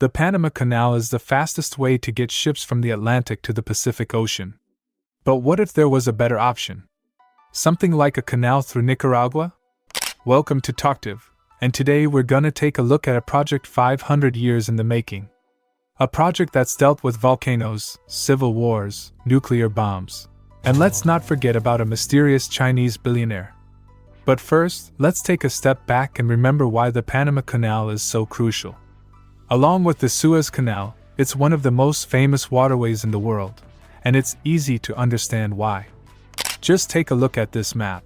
The Panama Canal is the fastest way to get ships from the Atlantic to the Pacific Ocean. But what if there was a better option? Something like a canal through Nicaragua? Welcome to Talktive, and today we're gonna take a look at a project 500 years in the making. A project that's dealt with volcanoes, civil wars, nuclear bombs, and let's not forget about a mysterious Chinese billionaire. But first, let's take a step back and remember why the Panama Canal is so crucial. Along with the Suez Canal, it's one of the most famous waterways in the world, and it's easy to understand why. Just take a look at this map.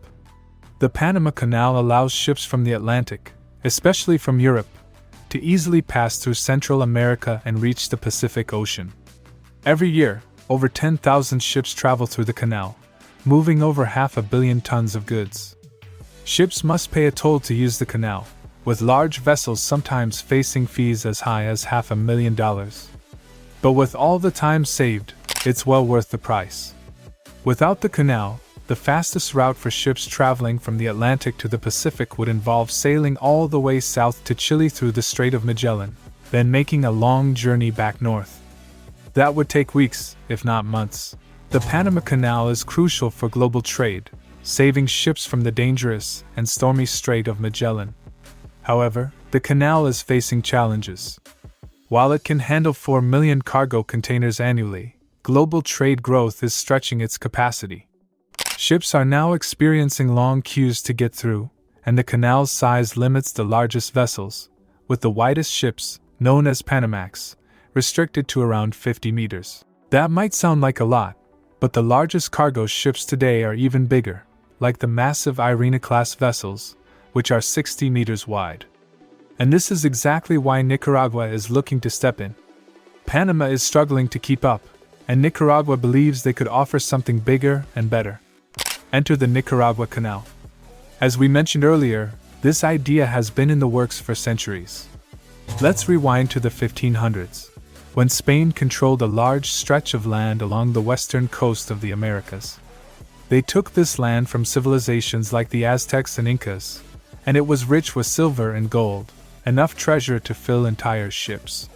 The Panama Canal allows ships from the Atlantic, especially from Europe, to easily pass through Central America and reach the Pacific Ocean. Every year, over 10,000 ships travel through the canal, moving over 500 million tons of goods. Ships must pay a toll to use the canal, with large vessels sometimes facing fees as high as $500,000. But with all the time saved, it's well worth the price. Without the canal, the fastest route for ships traveling from the Atlantic to the Pacific would involve sailing all the way south to Chile through the Strait of Magellan, then making a long journey back north. That would take weeks, if not months. The Panama Canal is crucial for global trade, saving ships from the dangerous and stormy Strait of Magellan. However, the canal is facing challenges. While it can handle 4 million cargo containers annually, global trade growth is stretching its capacity. Ships are now experiencing long queues to get through, and the canal's size limits the largest vessels, with the widest ships, known as Panamax, restricted to around 50 meters. That might sound like a lot, but the largest cargo ships today are even bigger, like the massive Irina-class vessels, which are 60 meters wide. And this is exactly why Nicaragua is looking to step in. Panama is struggling to keep up, and Nicaragua believes they could offer something bigger and better. Enter the Nicaragua Canal. As we mentioned earlier, this idea has been in the works for centuries. Let's rewind to the 1500s, when Spain controlled a large stretch of land along the western coast of the Americas. They took this land from civilizations like the Aztecs and Incas, and it was rich with silver and gold, enough treasure to fill entire ships.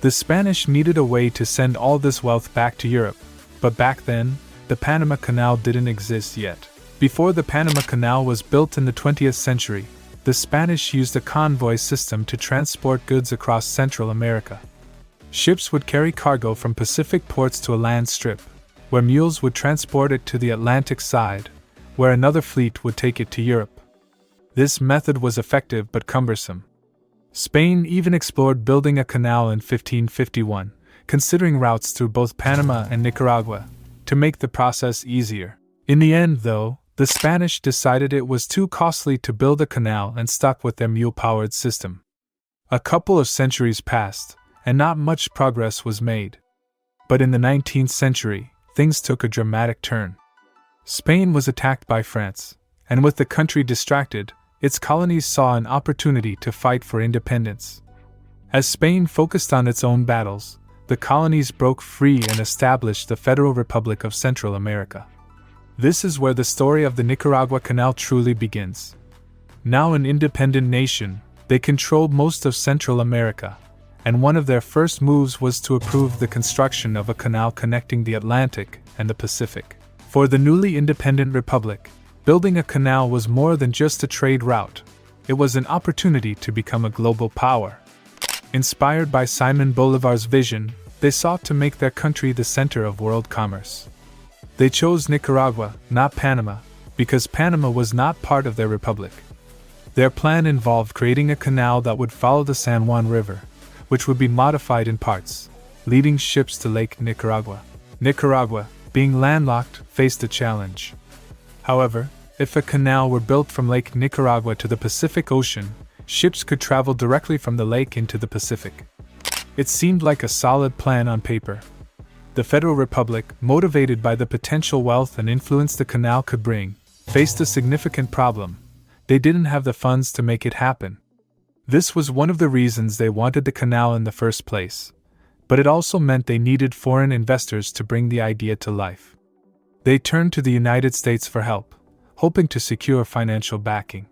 The Spanish needed a way to send all this wealth back to Europe, but back then, the Panama Canal didn't exist yet. Before the Panama Canal was built in the 20th century, the Spanish used a convoy system to transport goods across Central America. Ships would carry cargo from Pacific ports to a land strip, where mules would transport it to the Atlantic side, where another fleet would take it to Europe. This method was effective but cumbersome. Spain even explored building a canal in 1551, considering routes through both Panama and Nicaragua, to make the process easier. In the end, though, the Spanish decided it was too costly to build a canal and stuck with their mule-powered system. A couple of centuries passed, and not much progress was made. But in the 19th century, things took a dramatic turn. Spain was attacked by France, and with the country distracted, its colonies saw an opportunity to fight for independence. As Spain focused on its own battles, the colonies broke free and established the Federal Republic of Central America. This is where the story of the Nicaragua Canal truly begins. Now an independent nation, they controlled most of Central America, and one of their first moves was to approve the construction of a canal connecting the Atlantic and the Pacific. For the newly independent republic, building a canal was more than just a trade route. It was an opportunity to become a global power. Inspired by Simon Bolivar's vision, they sought to make their country the center of world commerce. They chose Nicaragua, not Panama, because Panama was not part of their republic. Their plan involved creating a canal that would follow the San Juan River, which would be modified in parts, leading ships to Lake Nicaragua. Nicaragua, being landlocked, faced a challenge. However, if a canal were built from Lake Nicaragua to the Pacific Ocean, ships could travel directly from the lake into the Pacific. It seemed like a solid plan on paper. The Federal Republic, motivated by the potential wealth and influence the canal could bring, faced a significant problem. They didn't have the funds to make it happen. This was one of the reasons they wanted the canal in the first place, but it also meant they needed foreign investors to bring the idea to life. They turned to the United States for help, hoping to secure financial backing.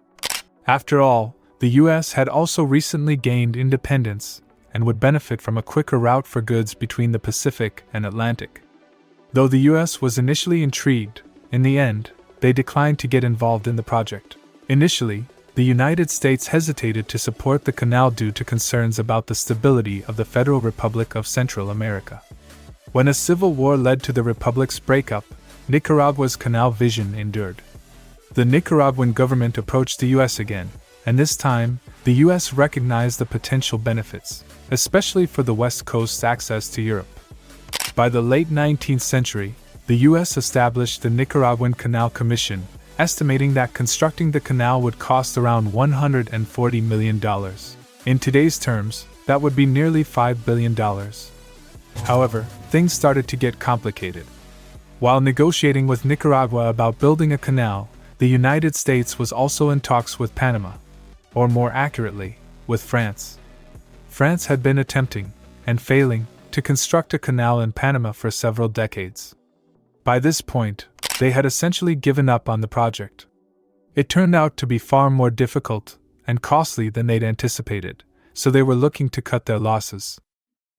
After all, the U.S. had also recently gained independence, and would benefit from a quicker route for goods between the Pacific and Atlantic. Though the US was initially intrigued, in the end, they declined to get involved in the project. Initially, the United States hesitated to support the canal due to concerns about the stability of the Federal Republic of Central America. When a civil war led to the republic's breakup, Nicaragua's canal vision endured. The Nicaraguan government approached the US again, and this time, the US recognized the potential benefits, especially for the West Coast's access to Europe. By the late 19th century, the US established the Nicaraguan Canal Commission, estimating that constructing the canal would cost around $140 million. In today's terms, that would be nearly $5 billion. However, things started to get complicated. While negotiating with Nicaragua about building a canal, the United States was also in talks with Panama, or more accurately, with France. France had been attempting, and failing, to construct a canal in Panama for several decades. By this point, they had essentially given up on the project. It turned out to be far more difficult and costly than they'd anticipated, so they were looking to cut their losses.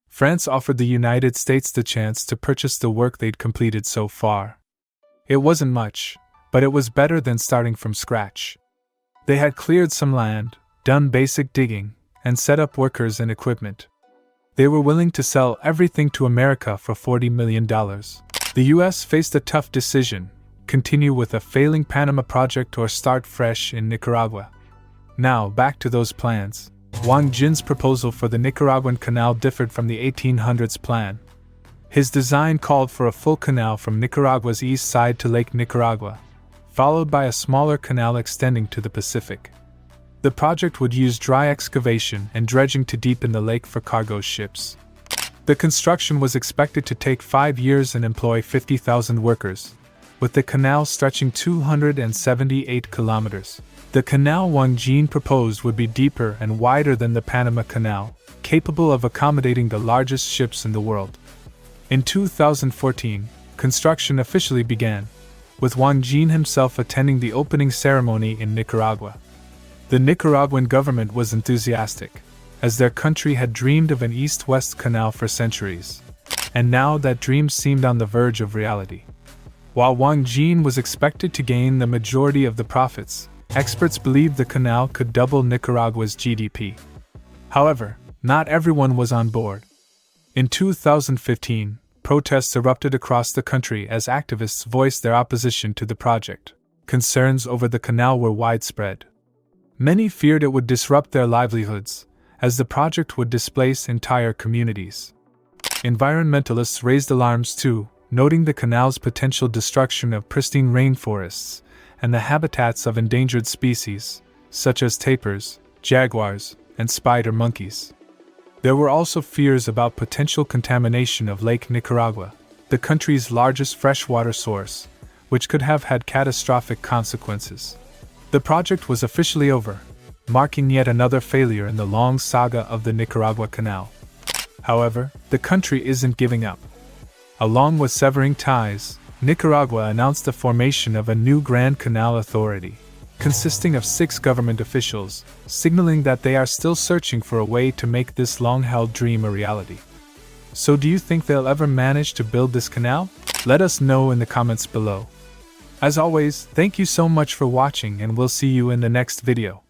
France offered the United States the chance to purchase the work they'd completed so far. It wasn't much, but it was better than starting from scratch. They had cleared some land, done basic digging, and set up workers and equipment. They were willing to sell everything to America for $40 million. The US faced a tough decision: continue with a failing Panama project or start fresh in Nicaragua. Now, back to those plans. Wang Jin's proposal for the Nicaraguan canal differed from the 1800s plan. His design called for a full canal from Nicaragua's east side to Lake Nicaragua, followed by a smaller canal extending to the Pacific. The project would use dry excavation and dredging to deepen the lake for cargo ships. The construction was expected to take 5 years and employ 50,000 workers, with the canal stretching 278 kilometers. The canal Wang Jin proposed would be deeper and wider than the Panama Canal, capable of accommodating the largest ships in the world. In 2014, construction officially began, with Wang Jin himself attending the opening ceremony in Nicaragua. The Nicaraguan government was enthusiastic, as their country had dreamed of an east-west canal for centuries, and now that dream seemed on the verge of reality. While Wang Jin was expected to gain the majority of the profits, experts believed the canal could double Nicaragua's GDP. However, not everyone was on board. In 2015, protests erupted across the country as activists voiced their opposition to the project. Concerns over the canal were widespread. Many feared it would disrupt their livelihoods, as the project would displace entire communities. Environmentalists raised alarms too, noting the canal's potential destruction of pristine rainforests and the habitats of endangered species, such as tapirs, jaguars, and spider monkeys. There were also fears about potential contamination of Lake Nicaragua, the country's largest freshwater source, which could have had catastrophic consequences. The project was officially over, marking yet another failure in the long saga of the Nicaragua Canal. However, the country isn't giving up. Along with severing ties, Nicaragua announced the formation of a new Grand Canal Authority, consisting of 6 government officials, signaling that they are still searching for a way to make this long-held dream a reality. So do you think they'll ever manage to build this canal? Let us know in the comments below. As always, thank you so much for watching, and we'll see you in the next video.